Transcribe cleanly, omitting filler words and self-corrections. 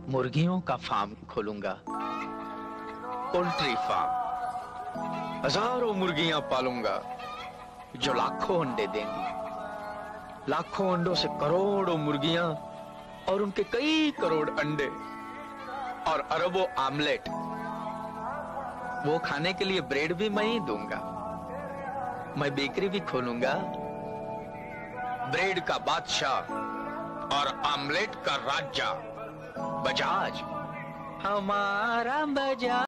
मुर्गियों का फार्म खोलूंगा, पोल्ट्री फार्म। हजारों मुर्गियां पालूंगा जो लाखों अंडे देंगी। लाखों अंडों से करोड़ों मुर्गियां और उनके कई करोड़ अंडे और अरबों आमलेट। वो खाने के लिए ब्रेड भी मैं ही दूंगा। मैं बेकरी भी खोलूंगा, ब्रेड का बादशाह और आमलेट का राजा बजाज, हमारा बजाज।